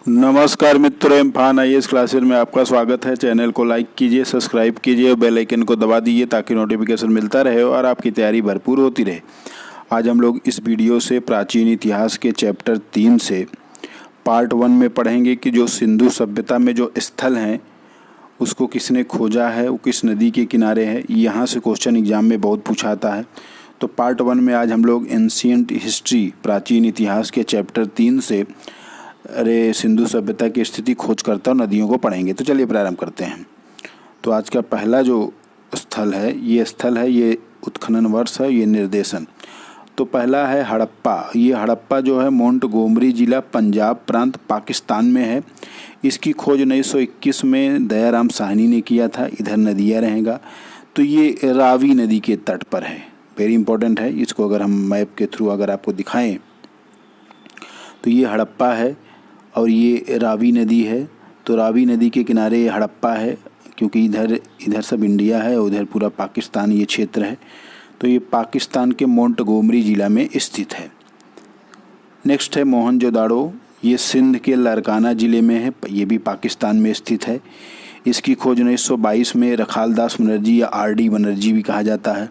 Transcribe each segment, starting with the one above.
नमस्कार मित्रों, इम्फान IAS classes में आपका स्वागत है। चैनल को लाइक कीजिए, सब्सक्राइब कीजिए और बेल आइकन को दबा दीजिए ताकि नोटिफिकेशन मिलता रहे और आपकी तैयारी भरपूर होती रहे। आज हम लोग इस वीडियो से प्राचीन इतिहास के चैप्टर 3 से पार्ट 1 में पढ़ेंगे कि जो सिंधु सभ्यता में जो स्थल हैं उसको किसने खोजा है, वो किस नदी के किनारे है। यहाँ से क्वेश्चन एग्जाम में बहुत पूछा आता है। तो पार्ट 1 में आज हम लोग एंशिएंट हिस्ट्री, प्राचीन इतिहास के चैप्टर 3 से सिंधु सभ्यता की स्थिति खोज करता नदियों को पढ़ेंगे। तो चलिए प्रारंभ करते हैं। तो आज का पहला जो स्थल है ये उत्खनन वर्ष है, ये निर्देशन। तो पहला है हड़प्पा। ये हड़प्पा जो है मोंटगोमरी जिला, पंजाब प्रांत, पाकिस्तान में है। इसकी खोज 1921 में दयाराम साहनी ने किया था। इधर नदियाँ रहेगा। तो ये रावी नदी के तट पर है। वेरी इंपॉर्टेंट है। इसको अगर हम मैप के थ्रू अगर आपको दिखाएं तो ये हड़प्पा है और ये रावी नदी है। तो रावी नदी के किनारे ये हड़प्पा है, क्योंकि इधर सब इंडिया है और उधर पूरा पाकिस्तान ये क्षेत्र है। तो ये पाकिस्तान के मोंटगोमरी जिला में स्थित है। नेक्स्ट है मोहनजोदाड़ो। ये सिंध के लारकाना ज़िले में है, ये भी पाकिस्तान में स्थित है। इसकी खोज 1922 में रखालदास बनर्जी या आर.डी. बनर्जी भी कहा जाता है।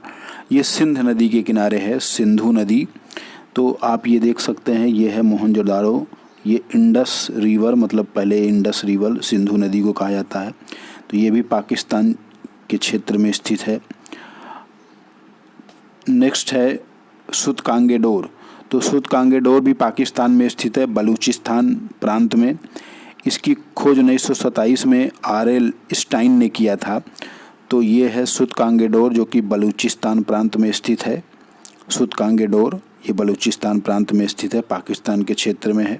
ये सिंध नदी के किनारे है, सिंधु नदी। तो आप ये देख सकते हैं, ये है मोहनजोदाड़ो। ये इंडस रिवर, मतलब पहले इंडस रिवर सिंधु नदी को कहा जाता है। तो ये भी पाकिस्तान के क्षेत्र में स्थित है। नेक्स्ट है सुतकांगेडोर। तो सुतकांगेडोर भी पाकिस्तान में स्थित है, बलूचिस्तान प्रांत में। इसकी खोज 1927 में आर.एल. स्टाइन ने किया था। तो ये है सुतकांगेडोर, जो कि बलूचिस्तान प्रांत में स्थित है। सुतकांगेडोर ये बलूचिस्तान प्रांत में स्थित है, पाकिस्तान के क्षेत्र में है।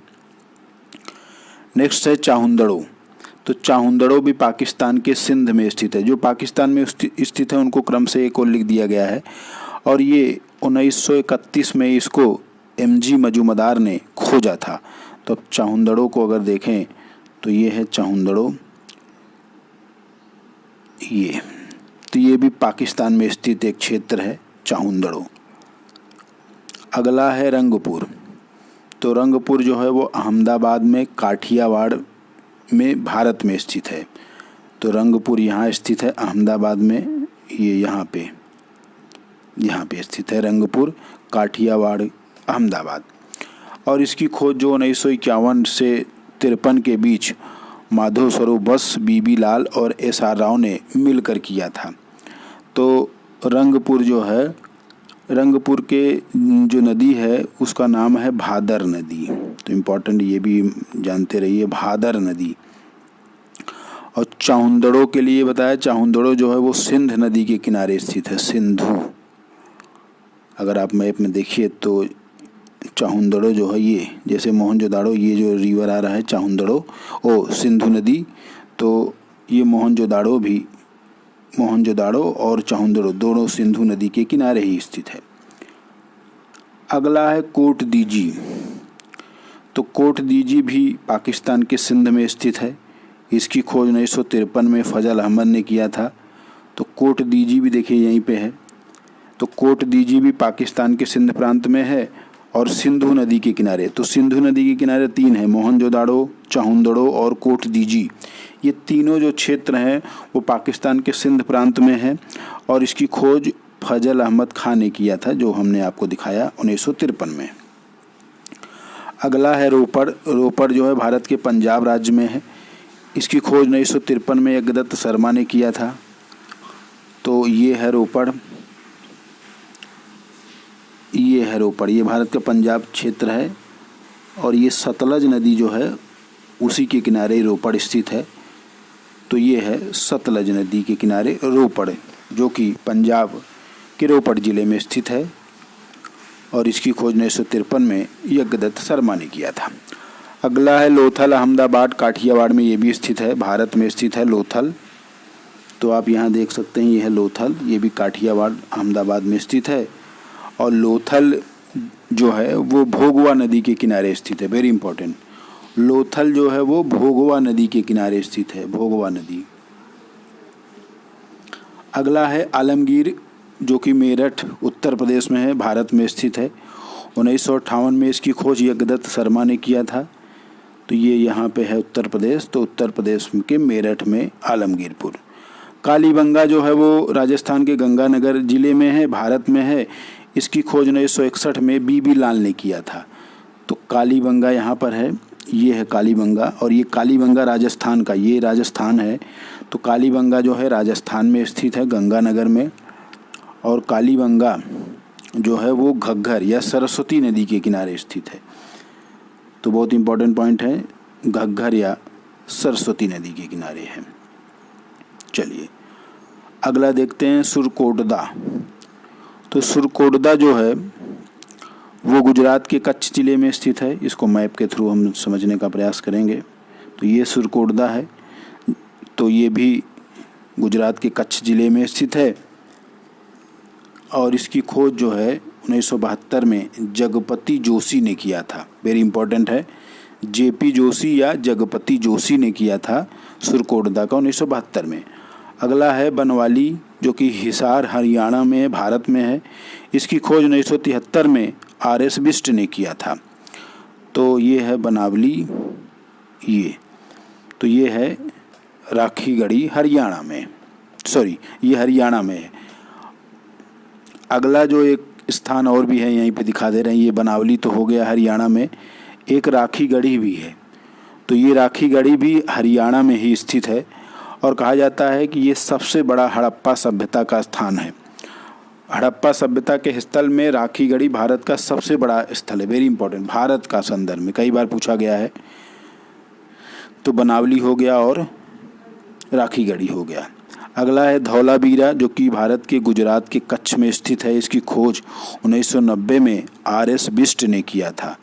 नेक्स्ट है चाहुंदड़ो। तो चाहुंदड़ो भी पाकिस्तान के सिंध में स्थित है। जो पाकिस्तान में स्थित है उनको क्रम से एक और लिख दिया गया है। और ये 1931 में इसको एम.जी. मजूमदार ने खोजा था। तो अब चाहुंदड़ो को अगर देखें तो ये है चाहुंदड़ो, ये तो ये भी पाकिस्तान में स्थित एक क्षेत्र है, चाहुंदड़ो। अगला है रंगपुर। तो रंगपुर जो है वो अहमदाबाद में, काठियावाड़ में, भारत में स्थित है। तो रंगपुर यहाँ स्थित है अहमदाबाद में, ये यहाँ पे स्थित है रंगपुर, काठियावाड़, अहमदाबाद। और इसकी खोज जो 1951 से 53 के बीच माधव स्वरूप बस, बीबी लाल और एस.आर. राव ने मिलकर किया था। तो रंगपुर जो है, रंगपुर के जो नदी है उसका नाम है भादर नदी। तो इम्पोर्टेंट, ये भी जानते रहिए, भादर नदी। और चाहुंदड़ो के लिए बताया, चाहुंदड़ो जो है वो सिंध नदी के किनारे स्थित है, सिंधु। अगर आप मैप में देखिए तो चाहुंदड़ो जो है ये, जैसे मोहनजोदाड़ो, ये जो रिवर आ रहा है चाहुंदड़ो, सिंधु नदी। तो ये मोहनजोदाड़ो और चाहुंदड़ो दोनों सिंधु नदी के किनारे ही स्थित है। अगला है कोटदीजी। तो कोटदीजी भी पाकिस्तान के सिंध में स्थित है। इसकी खोज 1953 में फजल अहमद ने किया था। तो कोटदीजी भी देखिए यहीं पे है। तो कोटदीजी भी पाकिस्तान के सिंध प्रांत में है और सिंधु नदी के किनारे। तो सिंधु नदी के किनारे 3 है, मोहनजोदाड़ो, चाहुंदड़ो और कोटदीजी। ये तीनों जो क्षेत्र हैं वो पाकिस्तान के सिंध प्रांत में है। और इसकी खोज फजल अहमद खान ने किया था, जो हमने आपको दिखाया 1953 में। अगला है रोपड़। रोपड़ जो है भारत के पंजाब राज्य में है। इसकी खोज 1953 में यज्ञदत्त शर्मा ने किया था। तो ये है रोपड़, ये भारत का पंजाब क्षेत्र है। और ये सतलज नदी जो है उसी के किनारे रोपड़ स्थित है। तो ये है सतलज नदी के किनारे रोपड़, जो कि पंजाब के रोपड़ ज़िले में स्थित है। और इसकी खोज 1953 में यज्ञदत्त शर्मा ने किया था। अगला है लोथल। अहमदाबाद, काठियावाड़ में ये भी स्थित है, भारत में स्थित है लोथल। तो आप यहाँ देख सकते हैं, ये है लोथल, ये भी काठियावाड़, अहमदाबाद में स्थित है। और लोथल जो है वो भोगवा नदी के किनारे स्थित है। वेरी इंपॉर्टेंट, लोथल जो है वो भोगवा नदी के किनारे स्थित है, भोगवा नदी। अगला है आलमगीर, जो कि मेरठ उत्तर प्रदेश में है, भारत में स्थित है। 1958 में इसकी खोज यज्ञदत्त शर्मा ने किया था। तो ये यहाँ पे है उत्तर प्रदेश, तो उत्तर प्रदेश के मेरठ में आलमगीरपुर। कालीबंगा जो है वो राजस्थान के गंगानगर जिले में है, भारत में है। इसकी खोज 1961 में बीबी लाल ने किया था। तो कालीबंगा यहाँ पर है, ये है कालीबंगा, और ये कालीबंगा राजस्थान का, ये राजस्थान है। तो कालीबंगा जो है राजस्थान में स्थित है, गंगानगर में। और कालीबंगा जो है वो घग्गर या सरस्वती नदी के किनारे स्थित है। तो बहुत इंपॉर्टेंट पॉइंट है, घग्गर या सरस्वती नदी के किनारे है। चलिए अगला देखते हैं, सुरकोटदा। तो सुरकोटदा जो है वो गुजरात के कच्छ ज़िले में स्थित है। इसको मैप के थ्रू हम समझने का प्रयास करेंगे। तो ये सुरकोटदा है, तो ये भी गुजरात के कच्छ ज़िले में स्थित है। और इसकी खोज जो है 1972 में जगपति जोशी ने किया था। वेरी इंपॉर्टेंट है, जेपी जोशी या जगपति जोशी ने किया था सुरकोटदा का 1972 में। अगला है बनवाली, जो कि हिसार हरियाणा में है, भारत में है। इसकी खोज 1973 में आर.एस. बिष्ट ने किया था। तो ये है बनावली, तो ये है राखीगढ़ी हरियाणा में, सॉरी ये हरियाणा में है। अगला जो एक स्थान और भी है यहीं पे दिखा दे रहे हैं, ये बनावली तो हो गया हरियाणा में, एक राखीगढ़ी भी है। तो ये राखीगढ़ी भी हरियाणा में ही स्थित है और कहा जाता है कि ये सबसे बड़ा हड़प्पा सभ्यता का स्थान है। हड़प्पा सभ्यता के स्थल में राखीगढ़ी भारत का सबसे बड़ा स्थल है। वेरी इंपॉर्टेंट, भारत का संदर्भ में कई बार पूछा गया है। तो बनावली हो गया और राखीगढ़ी हो गया। अगला है धौलावीरा, जो कि भारत के गुजरात के कच्छ में स्थित है। इसकी खोज 1990 में आर.एस. बिष्ट ने किया था।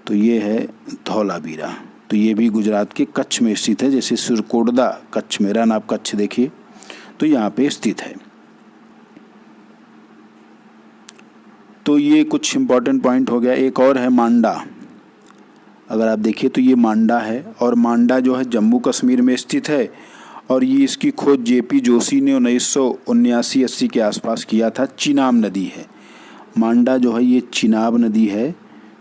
तो ये है धौलावीरा, तो ये भी गुजरात के कच्छ में स्थित है। जैसे सुरकोटदा कच्छ में, रन आप कच्छ देखिए, तो यहाँ पे स्थित है। तो ये कुछ इम्पोर्टेंट पॉइंट हो गया। एक और है मांडा, अगर आप देखिए तो ये मांडा है, और मांडा जो है जम्मू कश्मीर में स्थित है। और ये इसकी खोज जेपी जोशी ने 1979-80 के आसपास किया था। चिनाब नदी है मांडा जो है, ये चिनाब नदी है,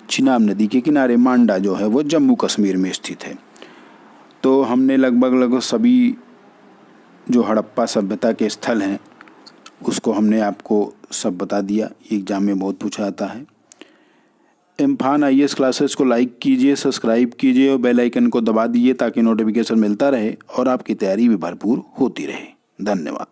चिनाब नदी के किनारे मांडा जो है वो जम्मू कश्मीर में स्थित है। तो हमने लगभग सभी जो हड़प्पा सभ्यता के स्थल हैं उसको हमने आपको सब बता दिया। ये एग्जाम में बहुत पूछा जाता है। इम्फान IAS क्लासेस को लाइक कीजिए, सब्सक्राइब कीजिए और बेल आइकन को दबा दीजिए ताकि नोटिफिकेशन मिलता रहे और आपकी तैयारी भी भरपूर होती रहे। धन्यवाद।